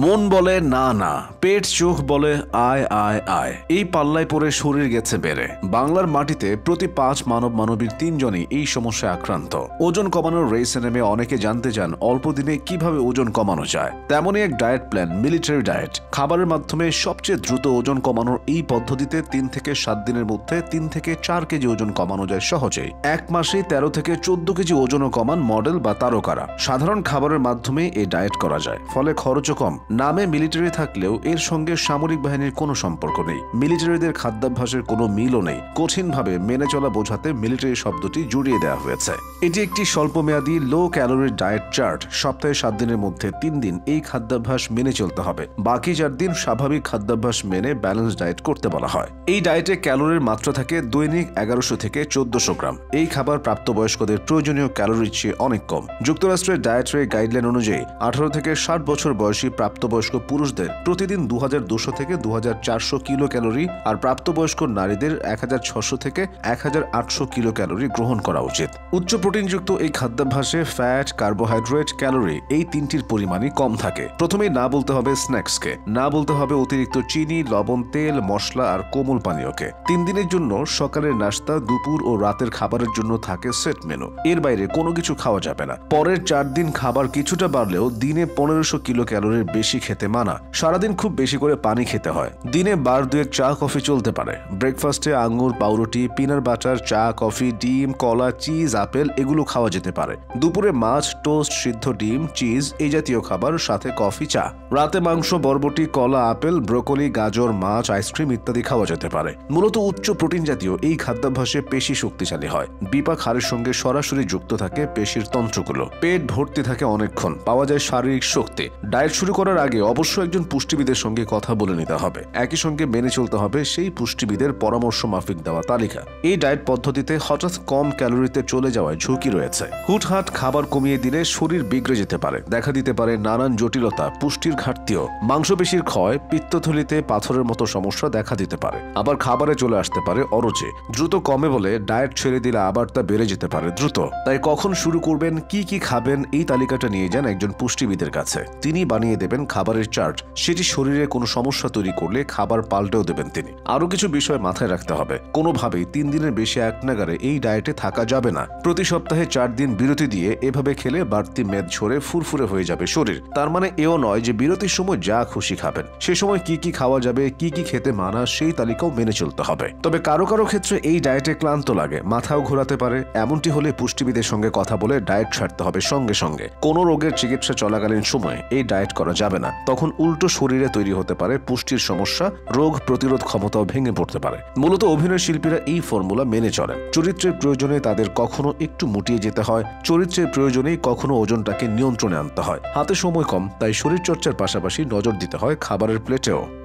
মন বলে না না, পেট চোখ বলে আয় আয় আয়। এই পাল্লায় পড়ে শরীর গেছে বেড়ে। বাংলার মাটিতে প্রতি 5 মানব মানবীর 3 জনই এই সমস্যায় আক্রান্ত। ওজন কমানোর রেসে নেমে অনেকে জানতে চান অল্প দিনে কিভাবে ওজন কমানো যায়। তেমনই এক ডায়েট প্ল্যান, মিলিটারি ডায়েট। খাবারের মাধ্যমে সবচেয়ে দ্রুত ওজন কমানোর এই পদ্ধতিতে 3 থেকে 7 দিনের মধ্যে 3 থেকে 4 কেজি ওজন কমানো যায় সহজেই। 1 মাসেই 13 থেকে 14 কেজি ওজনও কমান মডেল বা তারকারা। সাধারণ খাবারের মাধ্যমে এই ডায়েট করা যায়, ফলে খরচও কম। নামে মিলিটারি থাকলেও এর সঙ্গে সামরিক বাহিনীর কোনো সম্পর্ক নেই। মিলিটারিদের খাদ্যাভ্যাসের কোনো মিলও নেই। কঠিনভাবে মেনে চলা বোঝাতে মিলিটারি শব্দটি জুড়িয়ে দেওয়া হয়েছে। এটি একটি স্বল্পমেয়াদী লো ক্যালোরি ডায়েট চার্ট। সপ্তাহে 7 দিনের মধ্যে 3 দিন এই খাদ্যাভ্যাস মেনে চলতে হবে, বাকি 4 দিন স্বাভাবিক খাদ্যাভ্যাস মেনে ব্যালেন্স ডায়েট করতে বলা হয়। এই ডায়েটে ক্যালোরির মাত্রা থাকে দৈনিক 1100 থেকে 1400 গ্রাম। এই খাবার প্রাপ্তবয়স্কদের প্রয়োজনীয় ক্যালোরির চেয়ে অনেক কম। যুক্তরাষ্ট্রের ডায়েটারি গাইডলাইন অনুযায়ী 18 থেকে 60 বছর বয়সী প্রাপ্তবয়স্ক পুরুষদের প্রতিদিন 2200 থেকে 2400 কিলো ক্যালোরি, আর প্রাপ্তবয়স্ক নারীদের 1600 থেকে 1800 কিলো ক্যালোরি গ্রহণ করা উচিত। উচ্চ প্রোটিনযুক্ত এই খাদ্যাভ্যাসে ফ্যাট, কার্বোহাইড্রেট, ক্যালোরি এই তিনটির পরিমাণই কম থাকে। প্রথমেই না বলতে হবে স্ন্যাক্সকে, না বলতে হবে অতিরিক্ত চিনি, লবণ, তেল, মশলা আর কোমল পানীয়কে। 3 দিনের জন্য সকালের নাস্তা, দুপুর ও রাতের খাবারের জন্য থাকে সেট মেনু। এর বাইরে কোনো কিছু খাওয়া যাবে না। পরের 4 দিন খাবার কিছুটা বাড়লেও দিনে 1500 কিলো ক্যালোরির বেশি খেতে মানা। সারাদিন খুব বেশি করে পানি খেতে হয়। দিনে বার 2 চা কফি চলতে পারে। ব্রেকফাস্টে আঙ্গুর, পাউরুটি, পিনাট বাটার, চা, কফি, ডিম, কলা, চিজ, আপেল এগুলো খাওয়া যেতে পারে। দুপুরে মাছ, টোস্ট, সিদ্ধ ডিম, চিজ এই জাতীয় খাবার, সাথে কফি, চা। রাতে মাংস, বরবটি, কলা, আপেল, ব্রোকলি, গাজর, মাছ, আইসক্রিম ইত্যাদি খাওয়া যেতে পারে। মূলত উচ্চ প্রোটিন জাতীয় এই খাদ্যাভ্যাসে পেশি শক্তিশালী হয়। বিপাক হাড়ের সঙ্গে সরাসরি যুক্ত থাকে পেশির তন্ত্রগুলো। পেট ভর্তি থাকে অনেকক্ষণ, পাওয়া যায় শারীরিক শক্তি। ডায়েট শুরু করার আগে অবশ্যই একজন পুষ্টিবিদের সঙ্গে কথা বলে নিতে হবে। একই সঙ্গে মেনে চলতে হবে সেই পুষ্টিবিদের পরামর্শ মাফিক দেওয়া তালিকা। এই ডায়েট পদ্ধতিতে হঠাৎ কম ক্যালোরিতে চলে যাওয়ায় ঝুঁকি রয়েছে। হুটহাট খাবার কমিয়ে দিলে শরীর বিগড়ে যেতে পারে। দেখা দিতে পারে নানান জটিলতা, পুষ্টির ঘাটতিও। মাংসপেশির ক্ষয়, পিত্তথলিতে পাথরের মতো সমস্যা দেখা দিতে পারে। আবার খাবারে চলে আসতে পারে অরুচি। দ্রুত কমে বলে ডায়েট ছেড়ে দিলে আবার তা বেড়ে যেতে পারে দ্রুত। তাই কখন শুরু করবেন, কি কি খাবেন এই তালিকাটা নিয়ে যান একজন পুষ্টিবিদের কাছে। তিনি বানিয়ে দেবেন খাবারের চার্ট। সেটি শরীরে কোনো সমস্যা তৈরি করলে খাবার পাল্টেও দেবেন তিনি। আরো কিছু বিষয় মাথায় রাখতে হবে। কোনোভাবেই 3 দিনের বেশি এক নাগারে এই ডায়েটে থাকা যাবে না। প্রতি সপ্তাহে 4 দিন বিরতি দিয়ে এভাবে খেলে বাড়তি মেদ ঝরে ফুরফুরে হয়ে যাবে শরীর। তার মানে এও নয় যে বিরতির সময় যা খুশি খাবেন। সে সময় কি কি খাওয়া যাবে, কি কি খেতে মানা, সেই তালিকাও মেনে চলতে হবে। তবে কারো কারো ক্ষেত্রে এই ডায়েটে ক্লান্ত লাগে, মাথাও ঘোরাতে পারে। এমনটি হলে পুষ্টিবিদের সঙ্গে কথা বলে ডায়েট ছাড়তে হবে সঙ্গে সঙ্গে। কোনো রোগের চিকিৎসা চলাকালীন সময়ে এই ডায়েট করা যাবে না। তখন উল্টো শরীরে তৈরি হতে পারে পুষ্টির সমস্যা, রোগ প্রতিরোধ ক্ষমতাও ভেঙে পড়তে পারে। মূলত অভিনয় শিল্পীরা এই ফর্মুলা মেনে চলেন। চরিত্রের প্রয়োজনে তাদের কখনো একটু মুটিয়ে যেতে হয়, চরিত্রের প্রয়োজনেই কখনো ওজনটাকে নিয়ন্ত্রণে আনতে হয়। হাতে সময় কম, তাই শরীরচর্চার পাশাপাশি নজর দিতে হয় খাবারের প্লেটেও।